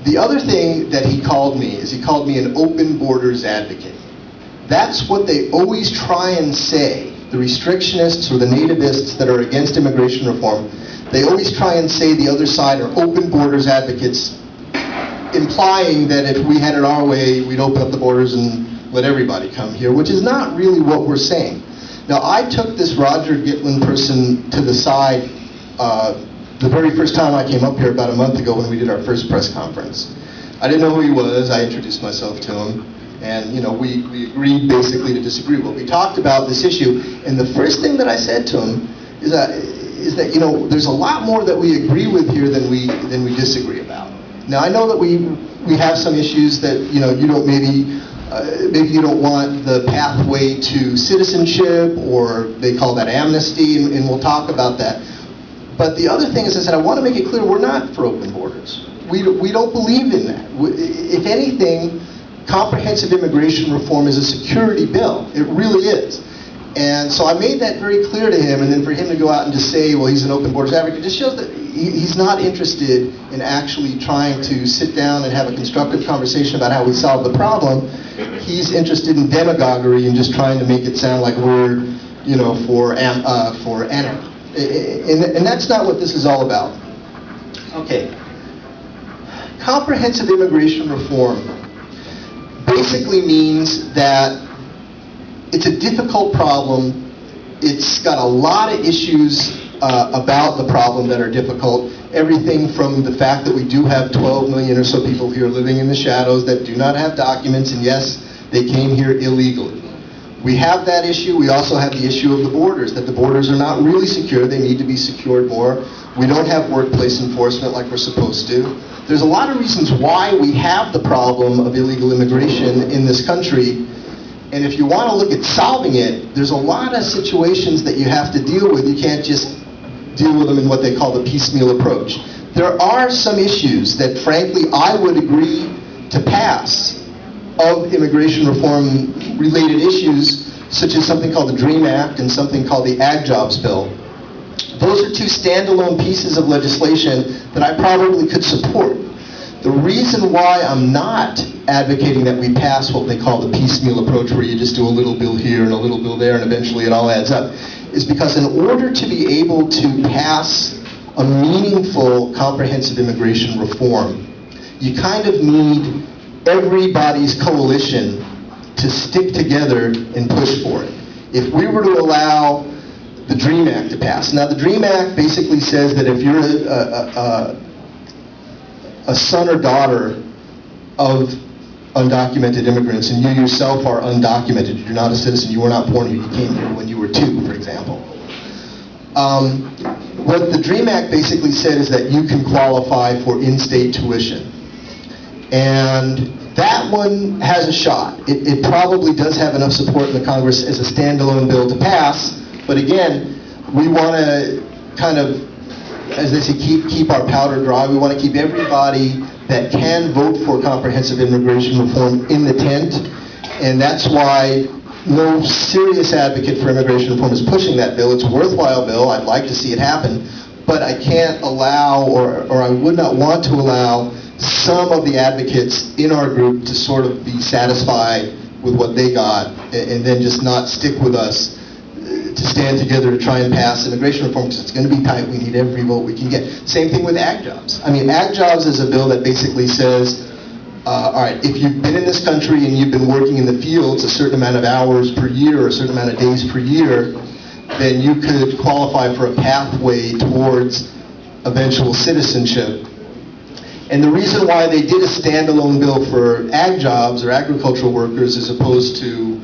The other thing that he called me is he called me an open borders advocate. That's what they always try and say, the restrictionists or the nativists that are against immigration reform. They always try and say the other side are open borders advocates, implying that if we had it our way, we'd open up the borders and let everybody come here, which is not really what we're saying. Now, I took this Roger Gittleson person to the side the very first time I came up here about a month ago when we did our first press conference. I didn't know who he was. I introduced myself to him. And, we agreed basically to disagree. But we talked about this issue. And the first thing that I said to him is that there's a lot more that we agree with here than we disagree about. Now, I know that we have some issues that, you don't maybe you don't want the pathway to citizenship, or they call that amnesty, and we'll talk about that. But the other thing is, I said, I want to make it clear we're not for open borders. We don't believe in that. If anything, comprehensive immigration reform is a security bill. It really is. And so I made that very clear to him, and then for him to go out and just say, well, he's an open borders advocate, just shows that he's not interested in actually trying to sit down and have a constructive conversation about how we solve the problem. He's interested in demagoguery and just trying to make it sound like we're, for anarchy. And that's not what this is all about. Okay. Comprehensive immigration reform basically means that it's a difficult problem. It's got a lot of issues about the problem that are difficult. Everything from the fact that we do have 12 million or so people here living in the shadows that do not have documents, and yes, they came here illegally. We have that issue. We also have the issue of the borders, that the borders are not really secure. They need to be secured more. We don't have workplace enforcement like we're supposed to. There's a lot of reasons why we have the problem of illegal immigration in this country. And if you want to look at solving it, there's a lot of situations that you have to deal with. You can't just deal with them in what they call the piecemeal approach. There are some issues that, frankly, I would agree to pass of immigration reform related issues, such as something called the DREAM Act and something called the Ag Jobs Bill. Those are two standalone pieces of legislation that I probably could support. The reason why I'm not advocating that we pass what they call the piecemeal approach, where you just do a little bill here and a little bill there and eventually it all adds up, is because in order to be able to pass a meaningful comprehensive immigration reform, you kind of need everybody's coalition to stick together and push for it. If we were to allow the DREAM Act to pass. Now, the DREAM Act basically says that if you're a son or daughter of undocumented immigrants, and you yourself are undocumented, you're not a citizen, you were not born here, you came here when you were 2, for example. What the DREAM Act basically said is that you can qualify for in-state tuition. And that one has a shot. It probably does have enough support in the Congress as a standalone bill to pass, but again, we want to kind of, as they say, keep our powder dry. We want to keep everybody that can vote for comprehensive immigration reform in the tent, and that's why no serious advocate for immigration reform is pushing that bill. It's a worthwhile bill. I'd like to see it happen, but I can't allow, or I would not want to allow, some of the advocates in our group to sort of be satisfied with what they got and then just not stick with us to stand together to try and pass immigration reform, because it's going to be tight. We need every vote we can get. Same thing with Ag Jobs. I mean, Ag Jobs is a bill that basically says, all right, if you've been in this country and you've been working in the fields a certain amount of hours per year or a certain amount of days per year, then you could qualify for a pathway towards eventual citizenship. And the reason why they did a standalone bill for ag jobs or agricultural workers as opposed to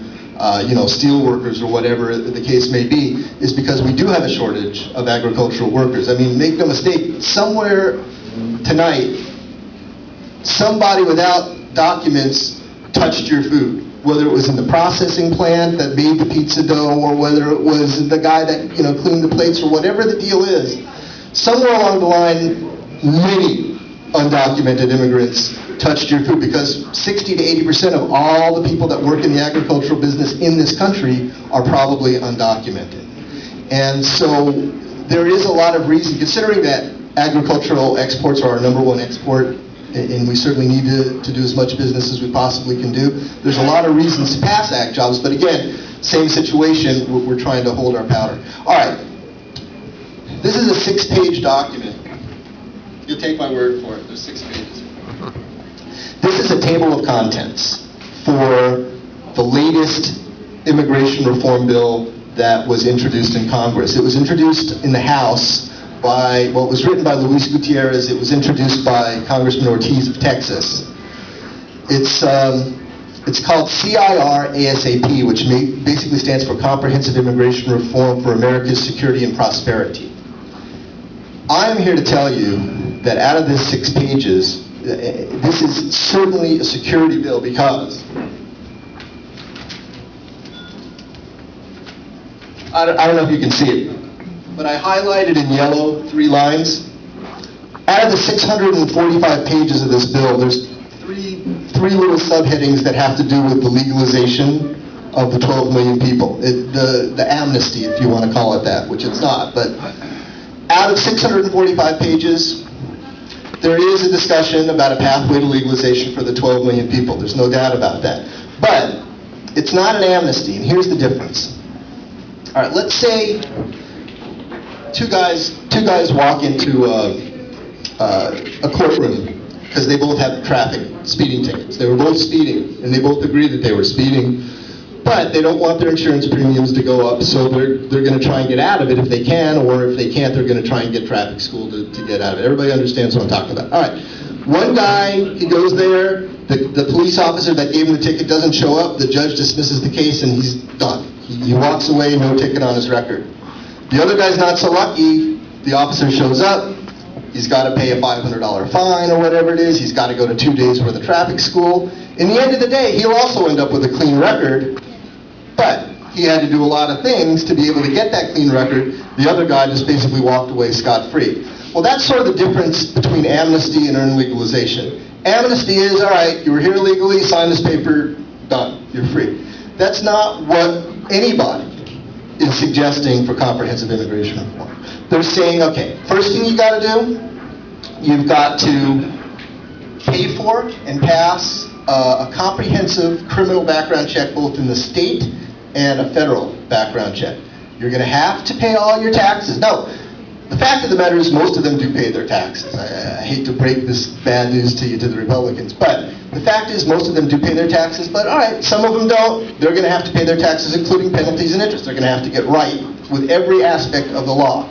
steel workers or whatever the case may be, is because we do have a shortage of agricultural workers. I mean, make no mistake, somewhere tonight, somebody without documents touched your food. Whether it was in the processing plant that made the pizza dough, or whether it was the guy that cleaned the plates, or whatever the deal is, somewhere along the line, many undocumented immigrants touched your food, because 60 to 80% of all the people that work in the agricultural business in this country are probably undocumented. And so there is a lot of reason, considering that agricultural exports are our #1 export and we certainly need to do as much business as we possibly can do. There's a lot of reasons to pass act jobs, but again, same situation, we're trying to hold our powder. All right, this is a 6-page document. You'll take my word for it, there's 6 pages. This is a table of contents for the latest immigration reform bill that was introduced in Congress. It was introduced in the House by, well, it was written by Luis Gutierrez. It was introduced by Congressman Ortiz of Texas. It's called CIR ASAP, which basically stands for Comprehensive Immigration Reform for America's Security and Prosperity. I'm here to tell you that out of this 6 pages, this is certainly a security bill because I don't know if you can see it, but I highlighted in yellow 3 lines. Out of the 645 pages of this bill, there's three little subheadings that have to do with the legalization of the 12 million people. The amnesty, if you want to call it that, which it's not. But out of 645 pages, there is a discussion about a pathway to legalization for the 12 million people. There's no doubt about that. But it's not an amnesty, and here's the difference. All right, let's say two guys walk into a courtroom because they both have traffic speeding tickets. They were both speeding, and they both agree that they were speeding, but they don't want their insurance premiums to go up, so they're going to try and get out of it if they can, or if they can't, they're going to try and get traffic school to get out of it. Everybody understands what I'm talking about. All right, one guy, he goes there, the police officer that gave him the ticket doesn't show up, the judge dismisses the case, and he's done. He walks away, no ticket on his record. The other guy's not so lucky. The officer shows up. He's got to pay a $500 fine or whatever it is. He's got to go to 2 days worth of traffic school. In the end of the day, he'll also end up with a clean record, but he had to do a lot of things to be able to get that clean record. The other guy just basically walked away scot-free. Well, that's sort of the difference between amnesty and earned legalization. Amnesty is, all right, you were here legally, sign this paper, done, you're free. That's not what anybody is suggesting for comprehensive immigration reform. They're saying, okay, first thing you got to do, you've got to pay for and pass a comprehensive criminal background check both in the state and a federal background check. You're going to have to pay all your taxes. Now, the fact of the matter is most of them do pay their taxes. I hate to break this bad news to you, to the Republicans, but the fact is most of them do pay their taxes, but all right, some of them don't. They're going to have to pay their taxes, including penalties and interest. They're going to have to get right with every aspect of the law.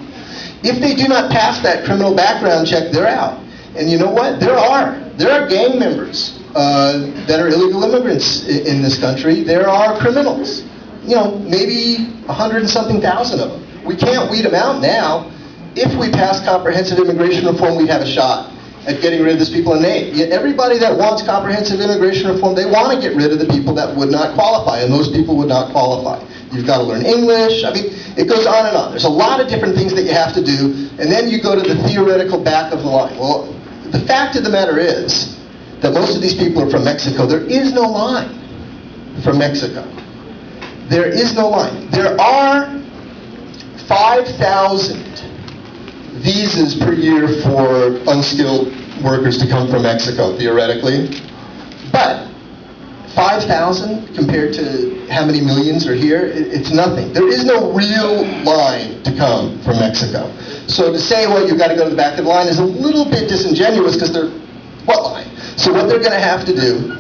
If they do not pass that criminal background check, they're out. And you know what? There are gang members that are illegal immigrants in this country. There are criminals. You know, maybe 100 and something thousand of them. We can't weed them out now. If we pass comprehensive immigration reform, we'd have a shot at getting rid of these people. And everybody that wants comprehensive immigration reform, they want to get rid of the people that would not qualify, and those people would not qualify. You've got to learn English. I mean, it goes on and on. There's a lot of different things that you have to do, and then you go to the theoretical back of the line. Well, the fact of the matter is that most of these people are from Mexico. There is no line from Mexico. There is no line. There are 5,000 visas per year for unskilled workers to come from Mexico, theoretically. But 5,000 compared to how many millions are here, it's nothing. There is no real line to come from Mexico. So to say, well, you've got to go to the back of the line is a little bit disingenuous because they're, what line? So what they're going to have to do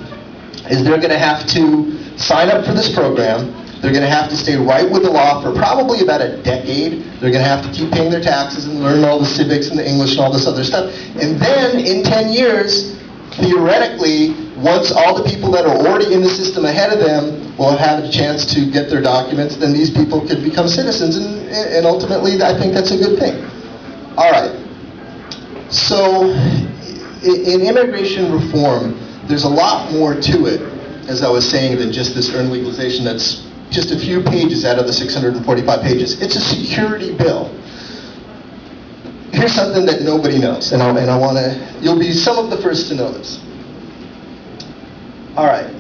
is they're going to have to sign up for this program. They're going to have to stay right with the law for probably about a decade. They're going to have to keep paying their taxes and learn all the civics and the English and all this other stuff. And then in 10 years, theoretically, once all the people that are already in the system ahead of them will have a chance to get their documents, then these people could become citizens, and ultimately I think that's a good thing. All right. So in immigration reform, there's a lot more to it, as I was saying, than just this earned legalization that's just a few pages out of the 645 pages. It's a security bill. Here's something that nobody knows, and I want to, you'll be some of the first to know this. All right.